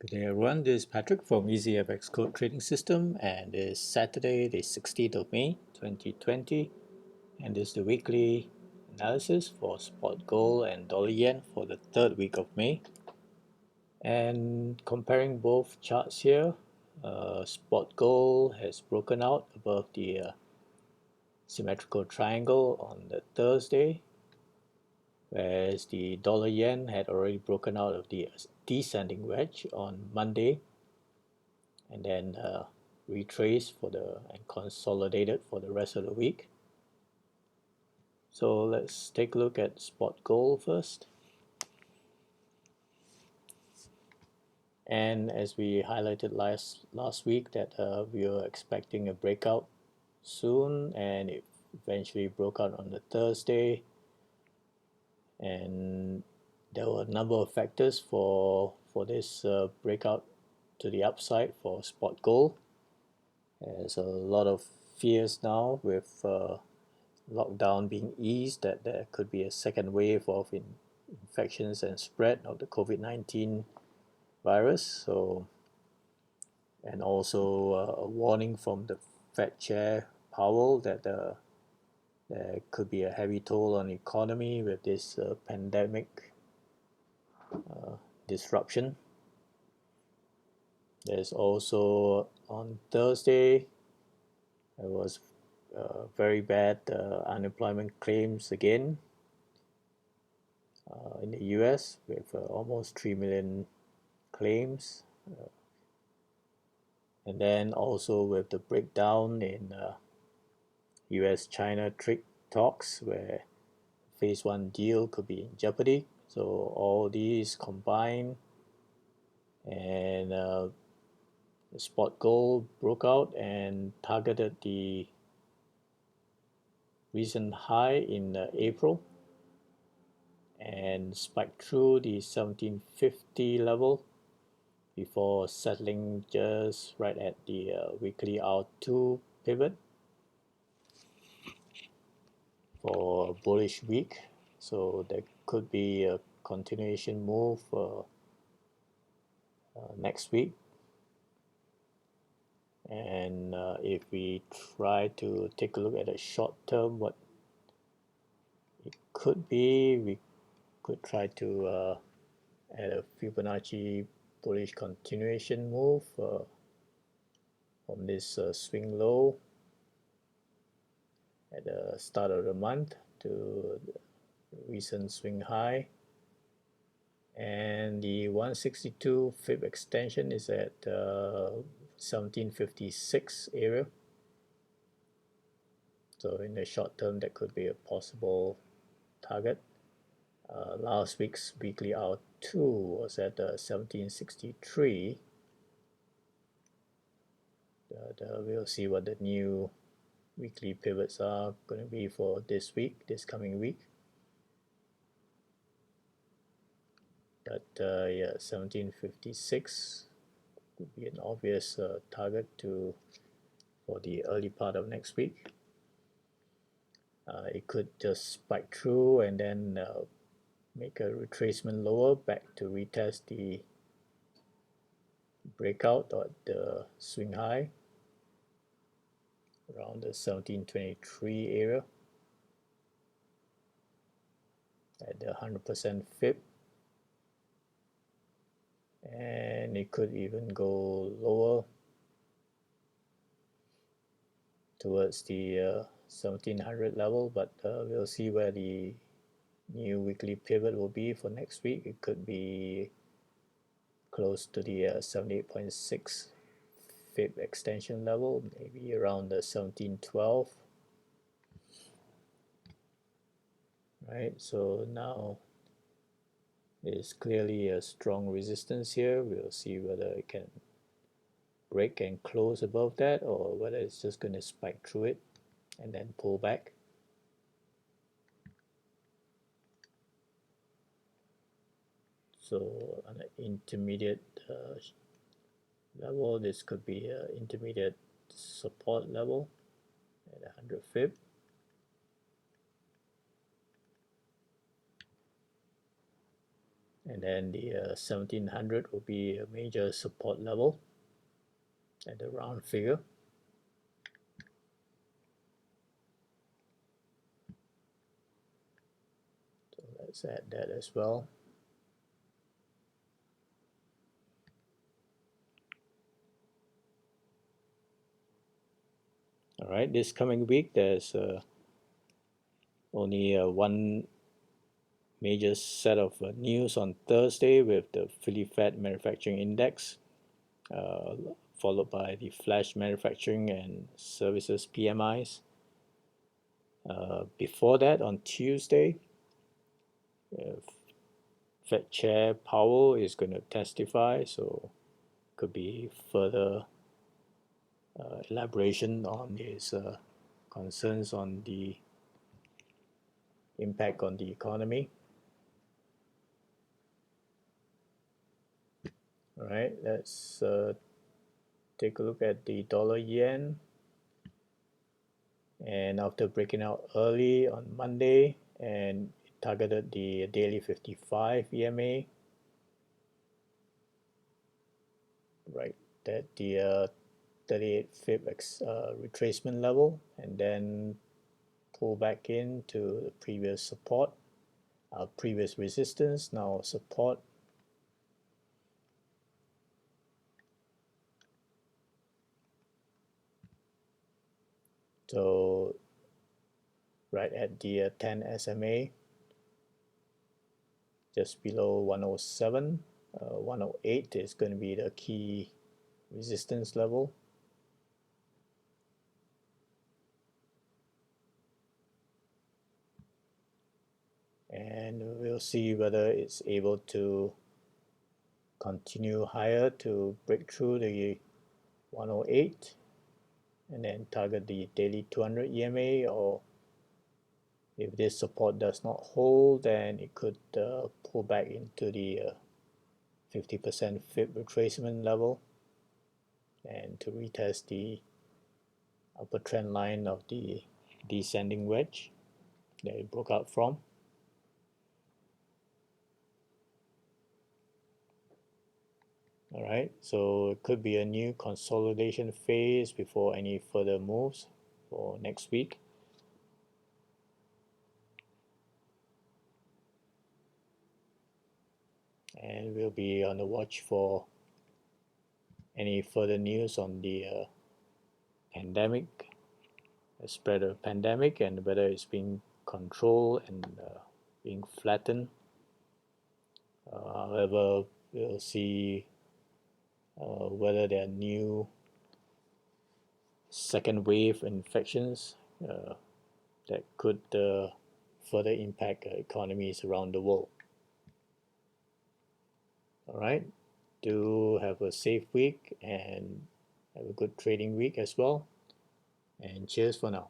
Good day everyone, this is Patrick from EasyFX Code Trading System, and it's Saturday the 16th of May 2020, and this is the weekly analysis for spot gold and dollar yen for the third week of May. And comparing both charts here, spot gold has broken out above the symmetrical triangle on the Thursday, whereas the dollar yen had already broken out of the descending wedge on Monday, and then retraced for and consolidated for the rest of the week. So let's take a look at spot gold first. And as we highlighted last week that we were expecting a breakout soon, and it eventually broke out on the Thursday, and there were a number of factors for this breakout to the upside for spot gold. There's a lot of fears now with lockdown being eased that there could be a second wave of infections and spread of the COVID-19 virus. So, and also a warning from the Fed Chair Powell that there could be a heavy toll on the economy with this pandemic disruption. There's also on Thursday there was very bad unemployment claims again in the US with almost 3 million claims, and then also with the breakdown in US-China trade talks where phase 1 deal could be in jeopardy. So all these combined, and the spot gold broke out and targeted the recent high in April and spiked through the 1750 level before settling just right at the weekly R2 pivot for a bullish week. So there could be a continuation move next week. And if we try to take a look at the short term, what it could be, we could try to add a Fibonacci bullish continuation move from this swing low at the start of the month to the recent swing high, and the 162 fib extension is at 1756 area. So in the short term that could be a possible target. Last week's weekly R2 was at 1763. We'll see what the new weekly pivots are going to be for this coming week. But yeah, 1756 would be an obvious target for the early part of next week. It could just spike through and then make a retracement lower back to retest the breakout or the swing high around the 1723 area at the 100% fib, and it could even go lower towards the 1700 level, but we'll see where the new weekly pivot will be for next week. It could be close to the 78.6 fib extension level, maybe around the 1712. Right, so now there's clearly a strong resistance here. We'll see whether it can break and close above that, or whether it's just going to spike through it and then pull back. So on an intermediate level, this could be an intermediate support level at 100 fib. and then the 1700 will be a major support level at the round figure. So let's add that as well. All right, this coming week there's only one major set of news on Thursday with the Philly Fed Manufacturing Index, followed by the Flash Manufacturing and Services PMIs. Before that, on Tuesday, Fed Chair Powell is going to testify, so could be further elaboration on his concerns on the impact on the economy. All right, let's take a look at the dollar yen. And after breaking out early on Monday and targeted the daily 55 EMA, right at the 38 fib retracement level, and then pull back into the previous support, previous resistance, now support. So right at the 10 SMA, just below 107, 108 is going to be the key resistance level. And we'll see whether it's able to continue higher to break through the 108 and then target the daily 200 EMA, or if this support does not hold, then it could pull back into the 50% fib retracement level and to retest the upper trend line of the descending wedge that it broke out from. All right, so it could be a new consolidation phase before any further moves for next week. And we'll be on the watch for any further news on the pandemic, the spread of pandemic, and whether it's being controlled and being flattened. However, we'll see whether there are new second wave infections that could further impact economies around the world. All right, do have a safe week and have a good trading week as well. And cheers for now.